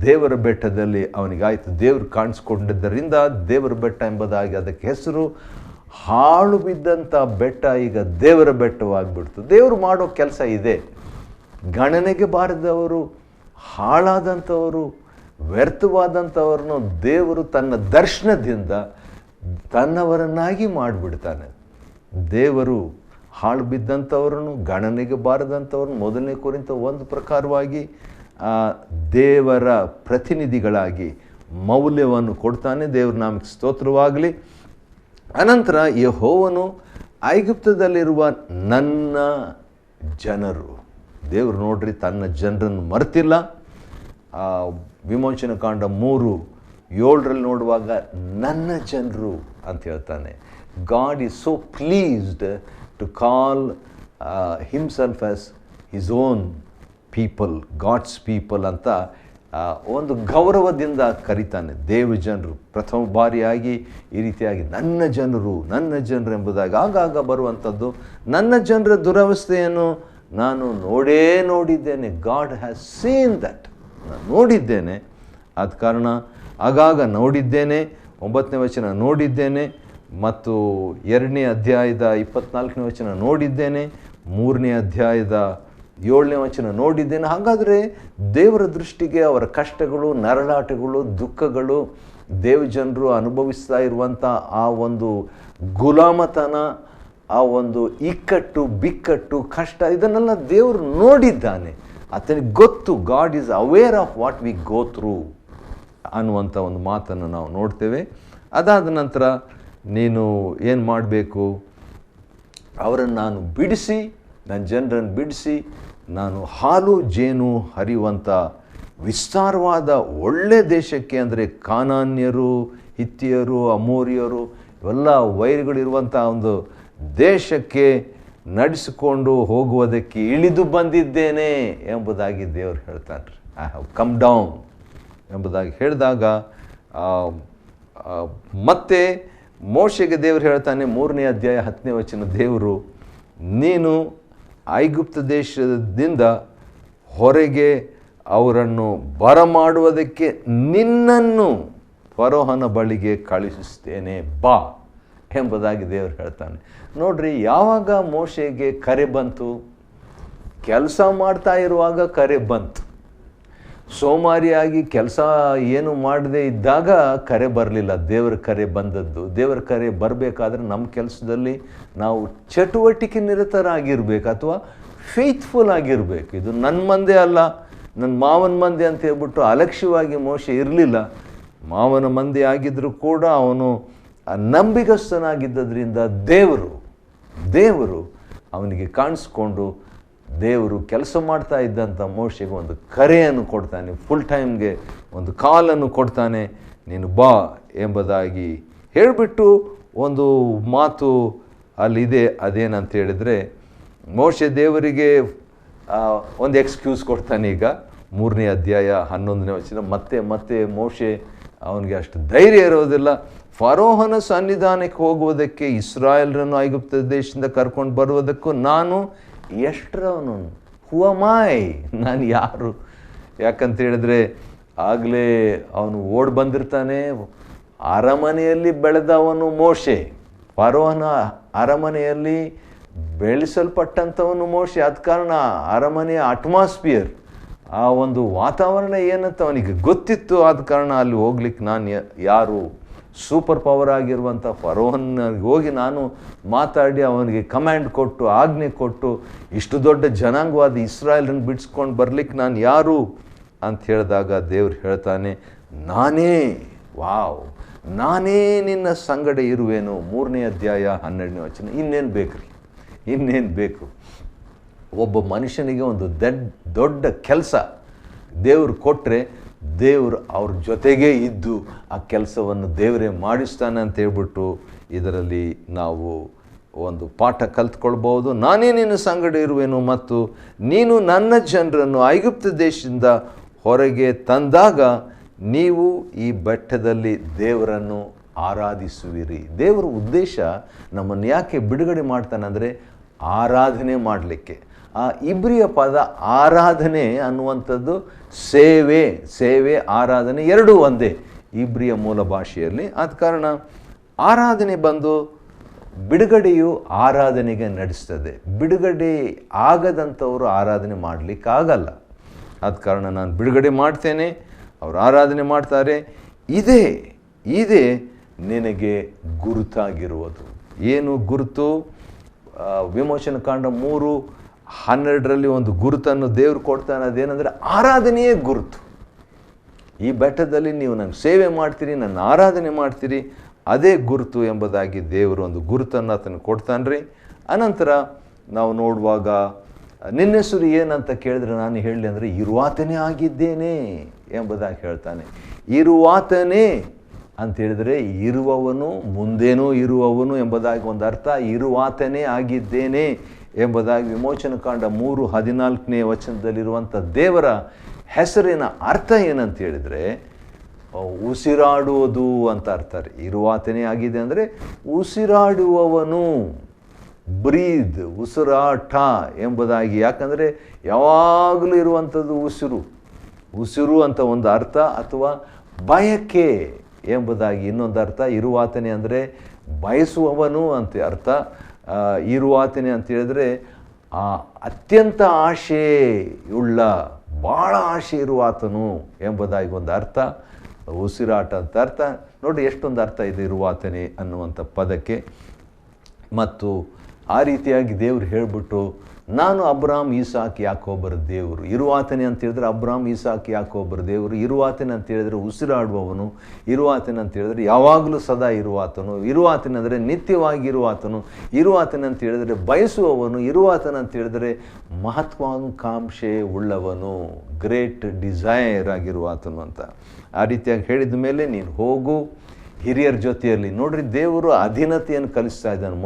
ದೇವರ ಬೆಟ್ಟದಲ್ಲಿ ಅವನಿಗಾಯಿತು. ದೇವರು ಕಾಣಿಸ್ಕೊಂಡಿದ್ದರಿಂದ ದೇವರ ಬೆಟ್ಟ ಎಂಬುದಾಗಿ ಅದಕ್ಕೆ ಹೆಸರು. ಹಾಳು ಬಿದ್ದಂಥ ಬೆಟ್ಟ ಈಗ ದೇವರ ಬೆಟ್ಟವಾಗಿಬಿಡ್ತು. ದೇವರು ಮಾಡೋ ಕೆಲಸ ಇದೆ. ಗಣನೆಗೆ ಬಾರದವರು, ಹಾಳಾದಂಥವರು, ವ್ಯರ್ಥವಾದಂಥವ್ರನ್ನು ದೇವರು ತನ್ನ ದರ್ಶನದಿಂದ ತನ್ನವರನ್ನಾಗಿ ಮಾಡಿಬಿಡ್ತಾನೆ. ದೇವರು ಹಾಳು ಬಿದ್ದಂಥವ್ರನ್ನು, ಗಣನೆಗೆ ಬಾರದಂಥವ್ರನ್ನು 1 ಕೊರಿಂಥ 1 ಪ್ರಕಾರವಾಗಿ ದೇವರ ಪ್ರತಿನಿಧಿಗಳಾಗಿ ಮೌಲ್ಯವನ್ನು ಕೊಡ್ತಾನೆ. ದೇವ್ರ ನಾಮಕ್ಕೆ ಸ್ತೋತ್ರವಾಗಲಿ. ಅನಂತರ ಯೆಹೋವನು ಐಗುಪ್ತದಲ್ಲಿರುವ ನನ್ನ ಜನರು, ದೇವರು ನೋಡ್ರಿ ತನ್ನ ಜನರನ್ನು ಮರೆತಿಲ್ಲ. ವಿಮೋಚನ ಕಾಂಡ 3:7 ನೋಡುವಾಗ ನನ್ನ ಜನರು ಅಂತ ಹೇಳ್ತಾನೆ. God is so pleased to call himself as his own people, God's people ಅಂತ ಒಂದು ಗೌರವದಿಂದ ಕರೀತಾನೆ. ದೇವ ಜನರು ಪ್ರಥಮ ಬಾರಿಯಾಗಿ ಈ ರೀತಿಯಾಗಿ ನನ್ನ ಜನರು ನನ್ನ ಜನರು ಎಂಬುದಾಗಿ ಆಗಾಗ ಬರುವಂಥದ್ದು. ನನ್ನ ಜನರ ದುರವಸ್ಥೆಯನ್ನು ನಾನು ನೋಡಿದ್ದೇನೆ. ಗಾಡ್ ಹ್ಯಾಸ್ ಸೀನ್ ದಟ್, ನಾನು ನೋಡಿದ್ದೇನೆ. ಆದ ಕಾರಣ ಆಗಾಗ ನೋಡಿದ್ದೇನೆ. 9ನೇ ವಚನ ನೋಡಿದ್ದೇನೆ, ಮತ್ತು 2ನೇ ಅಧ್ಯಾಯದ 24ನೇ ವಚನ ನೋಡಿದ್ದೇನೆ, 3ನೇ ಅಧ್ಯಾಯದ 7ನೇ ವಚನ ನೋಡಿದ್ದೇನೆ. ಹಾಗಾದರೆ ದೇವರ ದೃಷ್ಟಿಗೆ ಅವರ ಕಷ್ಟಗಳು, ನರಳಾಟಗಳು, ದುಃಖಗಳು, ದೇವಜನರು ಅನುಭವಿಸ್ತಾ ಇರುವಂಥ ಆ ಒಂದು ಗುಲಾಮತನ, ಆ ಒಂದು ಇಕ್ಕಟ್ಟು, ಬಿಕ್ಕಟ್ಟು, ಕಷ್ಟ, ಇದನ್ನೆಲ್ಲ ದೇವರು ನೋಡಿದ್ದಾನೆ. ಆತನಿಗೆ ಗೊತ್ತು. God is aware of what we go through ಅನ್ನುವಂಥ ಒಂದು ಮಾತನ್ನು ನಾವು ನೋಡ್ತೇವೆ. ಅದಾದ ನಂತರ ನೀನು ಏನು ಮಾಡಬೇಕು? ಅವರನ್ನು ನಾನು ಬಿಡಿಸಿ, ನನ್ನ ಜನರನ್ನು ಬಿಡಿಸಿ, ನಾನು ಹಾಲು ಜೇನು ಹರಿಯುವಂಥ ವಿಸ್ತಾರವಾದ ಒಳ್ಳೆಯ ದೇಶಕ್ಕೆ, ಅಂದರೆ ಕಾನಾನ್ಯರು, ಹಿತ್ತಿಯರು, ಅಮೋರಿಯರು, ಇವೆಲ್ಲ ವೈರಿಗಳಿರುವಂಥ ಒಂದು ದೇಶಕ್ಕೆ ನಡೆಸಿಕೊಂಡು ಹೋಗುವುದಕ್ಕೆ ಇಳಿದು ಬಂದಿದ್ದೇನೆ ಎಂಬುದಾಗಿ ದೇವರು ಹೇಳ್ತಾನೆ. ಐ ಹ್ಯಾವ್ ಕಮ್ ಡೌನ್ ಎಂಬುದಾಗಿ ಹೇಳಿದಾಗ ಮತ್ತೆ ಮೋಶೆಗೆ ದೇವರು ಹೇಳ್ತಾನೆ, 3ನೇ ಅಧ್ಯಾಯ 10ನೇ ವಚನ, ದೇವರು, ನೀನು ಐಗುಪ್ತ ದೇಶದಿಂದ ಹೊರಗೆ ಅವರನ್ನು ಬರಮಾಡುವುದಕ್ಕೆ ನಿನ್ನನ್ನು ಫರೋಹನ ಬಳಿಗೆ ಕಳುಹಿಸ್ತೇನೆ, ಬಾ ಎಂಬುದಾಗಿ ದೇವರು ಹೇಳ್ತಾನೆ. ನೋಡ್ರಿ, ಯಾವಾಗ ಮೋಶೆಗೆ ಕರೆ ಬಂತು? ಕೆಲಸ ಮಾಡ್ತಾ ಇರುವಾಗ ಕರೆ ಬಂತು. ಸೋಮಾರಿಯಾಗಿ ಕೆಲಸ ಏನು ಮಾಡದೇ ಇದ್ದಾಗ ಕರೆ ಬರಲಿಲ್ಲ. ದೇವರ ಕರೆ ಬಂದದ್ದು. ದೇವರ ಕರೆ ಬರಬೇಕಾದ್ರೆ ನಮ್ಮ ಕೆಲಸದಲ್ಲಿ ನಾವು ಚಟುವಟಿಕೆ ನಿರತರಾಗಿರ್ಬೇಕು, ಅಥವಾ ಫೇತ್ಫುಲ್ ಆಗಿರಬೇಕು. ಇದು ನನ್ನ ಮಂದೆ ಅಲ್ಲ, ನನ್ನ ಮಾವನ ಮಂದೆ ಅಂತ ಹೇಳ್ಬಿಟ್ಟು ಅಲಕ್ಷ್ಯವಾಗಿ ಮೋಶೆ ಇರಲಿಲ್ಲ. ಮಾವನ ಮಂದೆ ಆಗಿದ್ದರೂ ಕೂಡ ಅವನು ನಂಬಿಗಸ್ತನಾಗಿದ್ದರಿಂದ ದೇವರು ಅವನಿಗೆ ಕಾಣಿಸ್ಕೊಂಡು ದೇವರು ಕೆಲಸ ಮಾಡ್ತಾ ಇದ್ದಂಥ ಮೋಶೆಗೆ ಒಂದು ಕರೆಯನ್ನು ಕೊಡ್ತಾನೆ, ಫುಲ್ ಟೈಮ್ಗೆ ಒಂದು ಕಾಲನ್ನು ಕೊಡ್ತಾನೆ, ನೀನು ಬಾ ಎಂಬುದಾಗಿ ಹೇಳಿಬಿಟ್ಟು ಒಂದು ಮಾತು ಅಲ್ಲಿದೆ. ಅದೇನಂತ ಹೇಳಿದರೆ, ಮೋಶೆ ದೇವರಿಗೆ ಒಂದು ಎಕ್ಸ್ಕ್ಯೂಸ್ ಕೊಡ್ತಾನೆ. ಈಗ 3ನೇ ಅಧ್ಯಾಯ 11ನೇ ವಚನ, ಮತ್ತೆ ಮೋಶೆ ಅವನಿಗೆ ಅಷ್ಟು ಧೈರ್ಯ ಇರೋದಿಲ್ಲ. ಫರೋಹನ ಸನ್ನಿಧಾನಕ್ಕೆ ಹೋಗುವುದಕ್ಕೆ, ಇಸ್ರಾಯೇಲರನ್ನು ಐಗುಪ್ತ ದೇಶದಿಂದ ಕರ್ಕೊಂಡು ಬರುವುದಕ್ಕೂ ನಾನು ಎಷ್ಟರವನು, ಹೂ ಆಮ್ ಐ, ನಾನು ಯಾರು? ಯಾಕಂತ ಹೇಳಿದ್ರೆ ಆಗಲೇ ಅವನು ಓಡಿ ಬಂದಿರ್ತಾನೆ. ಅರಮನೆಯಲ್ಲಿ ಬೆಳೆದವನು ಮೋಶೆ, ಫರೋಹನ ಅರಮನೆಯಲ್ಲಿ ಬೆಳೆಸಲ್ಪಟ್ಟಂಥವನು ಮೋಶೆ. ಆದ ಕಾರಣ ಅರಮನೆಯ ಅಟ್ಮಾಸ್ಫಿಯರ್, ಆ ಒಂದು ವಾತಾವರಣ ಏನಂತ ಅವನಿಗೆ ಗೊತ್ತಿತ್ತು. ಆದ ಕಾರಣ ಅಲ್ಲಿ ಹೋಗ್ಲಿಕ್ಕೆ ನಾನು ಯಾರು? ಸೂಪರ್ ಪವರ್ ಆಗಿರುವಂಥ ಫರೋಹನ್ನಿಗೆ ಹೋಗಿ ನಾನು ಮಾತಾಡಿ ಅವನಿಗೆ ಕಮ್ಯಾಂಡ್ ಕೊಟ್ಟು ಆಜ್ಞೆ ಕೊಟ್ಟು ಇಷ್ಟು ದೊಡ್ಡ ಜನಾಂಗವಾದ ಇಸ್ರಾಯೇಲನ್ನು ಬಿಡಿಸ್ಕೊಂಡು ಬರ್ಲಿಕ್ಕೆ ನಾನು ಯಾರು ಅಂತ ಹೇಳಿದಾಗ ದೇವ್ರು ಹೇಳ್ತಾನೆ, ನಾನೇ, ವಾವ್, ನಾನೇ ನಿನ್ನ ಸಂಗಡ ಇರುವೆನು. 3ನೇ ಅಧ್ಯಾಯ 12ನೇ ವಚನ. ಇನ್ನೇನು ಬೇಕ್ರಿ? ಇನ್ನೇನು ಬೇಕು? ಒಬ್ಬ ಮನುಷ್ಯನಿಗೆ ಒಂದು ದೊಡ್ಡ ಕೆಲಸ ದೇವರು ಕೊಟ್ಟರೆ ದೇವರು ಅವ್ರ ಜೊತೆಗೇ ಇದ್ದು ಆ ಕೆಲಸವನ್ನು ದೇವರೇ ಮಾಡಿಸ್ತಾನೆ ಅಂತ ಹೇಳ್ಬಿಟ್ಟು ಇದರಲ್ಲಿ ನಾವು ಒಂದು ಪಾಠ ಕಲ್ತ್ಕೊಳ್ಬೋದು. ನಾನೇ ನಿನ್ನ ಸಂಗಡ ಇರುವೆನು ಮತ್ತು ನೀನು ನನ್ನ ಜನರನ್ನು ಐಗುಪ್ತ ದೇಶದಿಂದ ಹೊರಗೆ ತಂದಾಗ ನೀವು ಈ ಬೆಟ್ಟದಲ್ಲಿ ದೇವರನ್ನು ಆರಾಧಿಸುವಿರಿ. ದೇವರ ಉದ್ದೇಶ ನಮ್ಮನ್ನು ಯಾಕೆ ಬಿಡುಗಡೆ ಮಾಡ್ತಾನೆ ಅಂದರೆ ಆರಾಧನೆ ಮಾಡಲಿಕ್ಕೆ. ಆ ಇಬ್ರಿಯ ಪದ ಆರಾಧನೆ ಅನ್ನುವಂಥದ್ದು ಸೇವೆ ಆರಾಧನೆ ಎರಡೂ ಒಂದೇ ಇಬ್ರಿಯ ಮೂಲ ಭಾಷೆಯಲ್ಲಿ. ಆದ ಕಾರಣ ಆರಾಧನೆ ಬಂದು ಬಿಡುಗಡೆಯು ಆರಾಧನೆಗೆ ನಡೆಸ್ತದೆ. ಬಿಡುಗಡೆ ಆಗದಂಥವರು ಆರಾಧನೆ ಮಾಡಲಿಕ್ಕಾಗಲ್ಲ. ಆದ ಕಾರಣ ನಾನು ಬಿಡುಗಡೆ ಮಾಡ್ತೇನೆ, ಅವರು ಆರಾಧನೆ ಮಾಡ್ತಾರೆ. ಇದೇ ನಿನಗೆ ಗುರುತಾಗಿರುವುದು. ಏನು ಗುರುತು? ವಿಮೋಚನ ಕಾಂಡ 3:12 ಒಂದು ಗುರುತನ್ನು ದೇವರು ಕೊಡ್ತಾನೆ. ಅದೇನೆಂದರೆ ಆರಾಧನೆಯೇ ಗುರುತು. ಈ ಬೆಟ್ಟದಲ್ಲಿ ನೀವು ನನಗೆ ಸೇವೆ ಮಾಡ್ತೀರಿ, ನನ್ನ ಆರಾಧನೆ ಮಾಡ್ತೀರಿ, ಅದೇ ಗುರುತು ಎಂಬುದಾಗಿ ದೇವರು ಒಂದು ಗುರುತನ್ನು ಆತನು ಕೊಡ್ತಾನೆ ರೀ. ಅನಂತರ ನಾವು ನೋಡುವಾಗ ನಿನ್ನ ಹೆಸರು ಏನಂತ ಕೇಳಿದ್ರೆ ನಾನು ಹೇಳಲಿ ಅಂದರೆ ಇರುವಾತನೇ ಆಗಿದ್ದೇನೆ ಎಂಬುದಾಗಿ ಹೇಳ್ತಾನೆ. ಇರುವಾತನೇ ಅಂತ ಹೇಳಿದರೆ ಇರುವವನು, ಮುಂದೇನೂ ಇರುವವನು ಎಂಬುದಾಗಿ ಒಂದು ಅರ್ಥ. ಇರುವಾತನೇ ಆಗಿದ್ದೇನೆ ಎಂಬುದಾಗಿ ವಿಮೋಚನ ಕಾಂಡ 3:14ನೇ ವಚನದಲ್ಲಿರುವಂಥ ದೇವರ ಹೆಸರಿನ ಅರ್ಥ ಏನಂತ ಹೇಳಿದರೆ ಉಸಿರಾಡುವುದು ಅಂತ ಅರ್ಥ ರೀ. ಇರುವಾತನೇ ಆಗಿದೆ ಅಂದರೆ ಉಸಿರಾಡುವವನು, ಬ್ರೀದ್, ಉಸಿರಾಟ ಎಂಬುದಾಗಿ. ಯಾಕಂದರೆ ಯಾವಾಗಲೂ ಇರುವಂಥದ್ದು ಉಸಿರು ಅಂತ ಒಂದು ಅರ್ಥ, ಅಥವಾ ಬಯಕೆ ಎಂಬುದಾಗಿ ಇನ್ನೊಂದು ಅರ್ಥ. ಇರುವಾತನೆ ಅಂದರೆ ಬಯಸುವವನು ಅಂತ ಅರ್ಥ. ಇರುವಾತನೆ ಅಂತ ಹೇಳಿದ್ರೆ ಅತ್ಯಂತ ಆಶೆಯುಳ್ಳ, ಭಾಳ ಆಶೆ ಇರುವಾತನು ಎಂಬುದಾಗಿ ಒಂದು ಅರ್ಥ. ಉಸಿರಾಟ ಅಂತ ಅರ್ಥ. ನೋಡಿ ಎಷ್ಟೊಂದು ಅರ್ಥ ಇದೆ ಇರುವಾತನೆ ಅನ್ನುವಂಥ ಪದಕ್ಕೆ. ಮತ್ತು ಆ ರೀತಿಯಾಗಿ ದೇವರು ಹೇಳಿಬಿಟ್ಟು ನಾನು ಅಬ್ರಾಮ್ ಈಸಾಕ್ ಯಾಕೋಬರ ದೇವರು. ಇರುವಾತನೆ ಅಂತ ಹೇಳಿದ್ರೆ ಅಬ್ರಾಮ್ ಈಸಾಕ್ ಯಾಕೋಬರ ದೇವರು. ಇರುವಾತನೆ ಅಂತ ಹೇಳಿದ್ರೆ ಉಸಿರಾಡುವವನು. ಇರುವಾತನೆ ಅಂತ ಹೇಳಿದ್ರೆ ಯಾವಾಗಲೂ ಸದಾ ಇರುವಾತನು. ಇರುವಾತನೆ ಅಂದರೆ ನಿತ್ಯವಾಗಿ ಇರುವಾತನು. ಇರುವಾತನೆ ಅಂತ ಹೇಳಿದ್ರೆ ಬಯಸುವವನು. ಇರುವಾತನೆ ಅಂತ ಹೇಳಿದ್ರೆ ಮಹತ್ವಾಕಾಂಕ್ಷೆ ಉಳ್ಳವನು, ಗ್ರೇಟ್ ಡಿಸೈರ್ ಆಗಿರುವಾತನು ಅಂತ. ಆ ರೀತಿಯಾಗಿ ಹೇಳಿದ ಮೇಲೆ ನೀನು ಹೋಗು ಹಿರಿಯರ ಜೊತೆಯಲ್ಲಿ. ನೋಡ್ರಿ, ದೇವರು ಅಧೀನತೆಯನ್ನು ಕಲಿಸ್ತಾ ಇದ್ದಾನೆ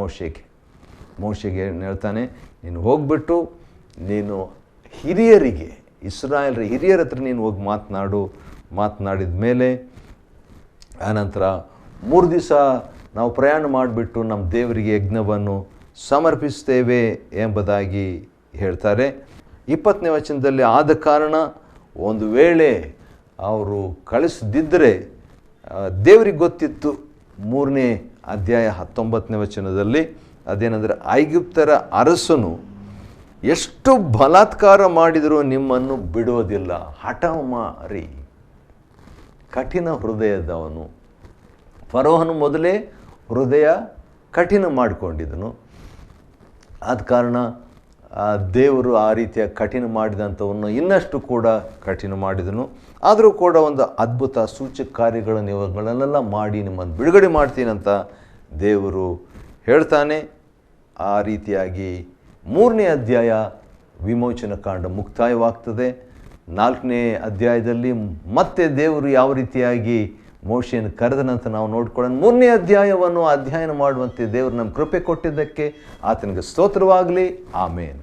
ಮೋಶೆಗೆ ಹೇಳ್ತಾನೆ, ನೀನು ಹೋಗ್ಬಿಟ್ಟು ನೀನು ಹಿರಿಯರಿಗೆ, ಇಸ್ರಾಯೇಲ್ರ ಹಿರಿಯರ ಹತ್ರ ನೀನು ಹೋಗಿ ಮಾತನಾಡಿದ ಮೇಲೆ ಆನಂತರ 3 ದಿವಸ ನಾವು ಪ್ರಯಾಣ ಮಾಡಿಬಿಟ್ಟು ನಮ್ಮ ದೇವರಿಗೆ ಯಜ್ಞವನ್ನು ಸಮರ್ಪಿಸ್ತೇವೆ ಎಂಬುದಾಗಿ ಹೇಳ್ತಾರೆ. 20ನೇ ವಚನದಲ್ಲಿ ಆದ ಕಾರಣ ಒಂದು ವೇಳೆ ಅವರು ಕಳಿಸದಿದ್ದರೆ ದೇವರಿಗೆ ಗೊತ್ತಿತ್ತು. 3ನೇ ಅಧ್ಯಾಯ 19ನೇ ವಚನದಲ್ಲಿ ಅದೇನೆಂದರೆ ಐಗುಪ್ತರ ಅರಸನು ಎಷ್ಟು ಬಲಾತ್ಕಾರ ಮಾಡಿದರೂ ನಿಮ್ಮನ್ನು ಬಿಡೋದಿಲ್ಲ. ಹಠಮಾರಿ, ಕಠಿಣ ಹೃದಯದವನು. ಫರೋಹನು ಮೊದಲೇ ಹೃದಯ ಕಠಿಣ ಮಾಡಿಕೊಂಡಿದ್ದನು. ಆದ ಕಾರಣ ದೇವರು ಆ ರೀತಿಯ ಕಠಿಣ ಮಾಡಿದಂಥವನ್ನು ಇನ್ನಷ್ಟು ಕೂಡ ಕಠಿಣ ಮಾಡಿದನು. ಆದರೂ ಕೂಡ ಒಂದು ಅದ್ಭುತ ಸೂಚಕ ಕಾರ್ಯಗಳನ್ನು ಇವುಗಳನ್ನೆಲ್ಲ ಮಾಡಿ ನಿಮ್ಮನ್ನು ಬಿಡುಗಡೆ ಮಾಡ್ತೀನಂತ ದೇವರು ಹೇಳ್ತಾನೆ. ಆ ರೀತಿಯಾಗಿ 3ನೇ ಅಧ್ಯಾಯ ವಿಮೋಚನ ಕಾಂಡ ಮುಕ್ತಾಯವಾಗ್ತದೆ. 4ನೇ ಅಧ್ಯಾಯದಲ್ಲಿ ಮತ್ತೆ ದೇವರು ಯಾವ ರೀತಿಯಾಗಿ ಮೋಶೆಯನ್ನು ಕರೆದನಂತ ನಾವು ನೋಡ್ಕೊಳ್ಳೋಣ. 3ನೇ ಅಧ್ಯಾಯವನ್ನು ಅಧ್ಯಯನ ಮಾಡುವಂತೆ ದೇವರು ನಮ್ಮ ಕೃಪೆ ಕೊಟ್ಟಿದ್ದಕ್ಕೆ ಆತನಿಗೆ ಸ್ತೋತ್ರವಾಗಲಿ. ಆಮೇನ್.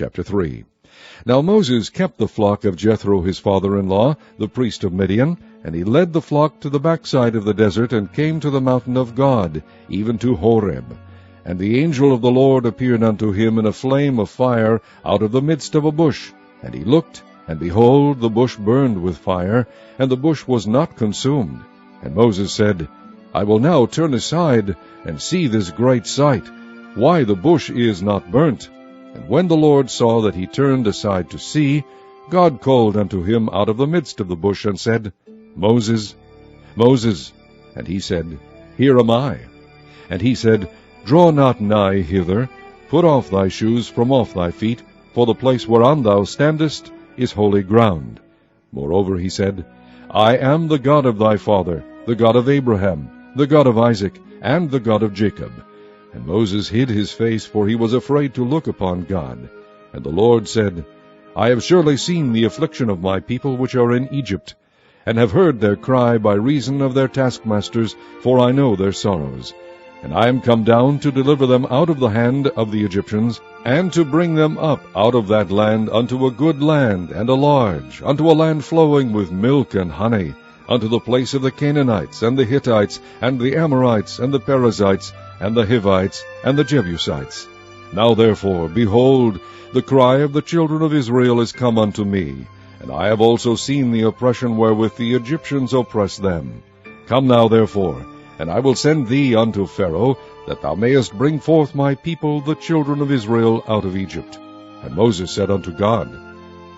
Chapter 3. Now Moses kept the flock of Jethro his father-in-law, the priest of Midian, and he led the flock to the backside of the desert, and came to the mountain of God, even to Horeb. And the angel of the Lord appeared unto him in a flame of fire out of the midst of a bush. And he looked, and behold, the bush burned with fire, and the bush was not consumed. And Moses said, I will now turn aside, and see this great sight, why the bush is not burnt. And when the Lord saw that he turned aside to see, God called unto him out of the midst of the bush, and said, Moses, Moses. And he said, Here am I. And he said, Draw not nigh hither, put off thy shoes from off thy feet, for the place whereon thou standest is holy ground. Moreover he said, I am the God of thy father, the God of Abraham, the God of Isaac, and the God of Jacob. And Moses hid his face, for he was afraid to look upon God. And the Lord said, I have surely seen the affliction of my people which are in Egypt, and have heard their cry by reason of their taskmasters, for I know their sorrows. And I am come down to deliver them out of the hand of the Egyptians, and to bring them up out of that land unto a good land, and a large, unto a land flowing with milk and honey, unto the place of the Canaanites, and the Hittites, and the Amorites, and the Perizzites, and the Hivites, and the Jebusites. Now therefore, behold, the cry of the children of Israel is come unto me, and I have also seen the oppression wherewith the Egyptians oppress them. Come now therefore, and I will send thee unto Pharaoh, that thou mayest bring forth my people, the children of Israel, out of Egypt. And Moses said unto God,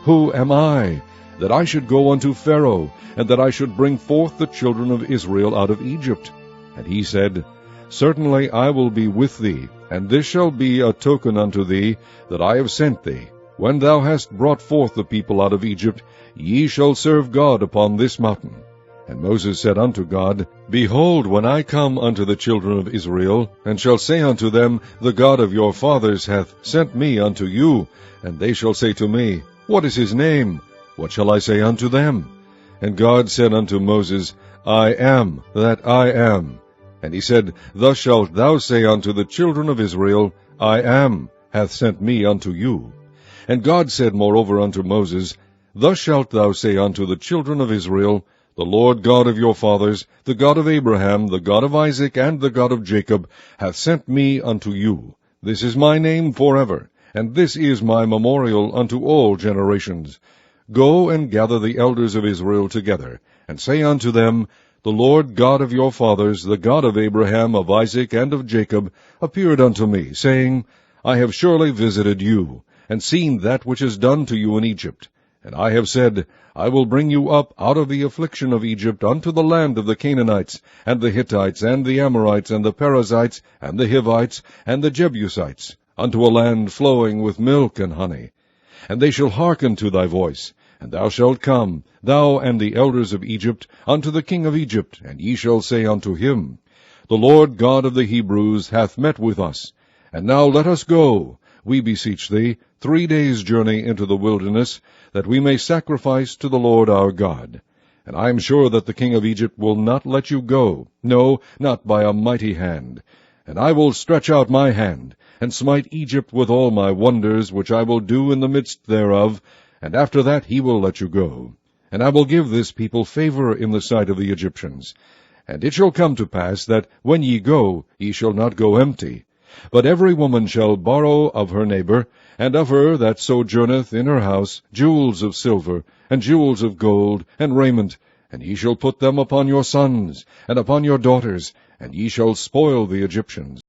Who am I, that I should go unto Pharaoh, and that I should bring forth the children of Israel out of Egypt? And he said, Certainly I will be with thee, and this shall be a token unto thee, that I have sent thee. When thou hast brought forth the people out of Egypt, ye shall serve God upon this mountain. And Moses said unto God, Behold, when I come unto the children of Israel, and shall say unto them, The God of your fathers hath sent me unto you, and they shall say to me, What is his name? What shall I say unto them? And God said unto Moses, I am that I am. And he said, Thus shalt thou say unto the children of Israel, I am hath sent me unto you. And God said moreover unto Moses, Thus shalt thou say unto the children of Israel, The Lord God of your fathers, the God of Abraham, the God of Isaac, and the God of Jacob, hath sent me unto you. This is my name forever, and this is my memorial unto all generations. Go and gather the elders of Israel together, and say unto them, The Lord God of your fathers, the God of Abraham, of Isaac, and of Jacob, appeared unto me, saying, I have surely visited you, and seen that which is done to you in Egypt. And I have said, I will bring you up out of the affliction of Egypt unto the land of the Canaanites, and the Hittites, and the Amorites, and the Perizzites, and the Hivites, and the Jebusites, unto a land flowing with milk and honey. And they shall hearken to thy voice, and thou shalt come, thou and the elders of Egypt, unto the king of Egypt, and ye shall say unto him, The Lord God of the Hebrews hath met with us. And now let us go, we beseech thee, 3 days' journey into the wilderness, that we may sacrifice to the Lord our God. And I am sure that the king of Egypt will not let you go, no, not by a mighty hand. And I will stretch out my hand, and smite Egypt with all my wonders, which I will do in the midst thereof, and after that he will let you go. And I will give this people favor in the sight of the Egyptians. And it shall come to pass that, when ye go, ye shall not go empty. But every woman shall borrow of her neighbor, and of her that sojourneth in her house, jewels of silver, and jewels of gold, and raiment, and ye shall put them upon your sons, and upon your daughters, and ye shall spoil the Egyptians.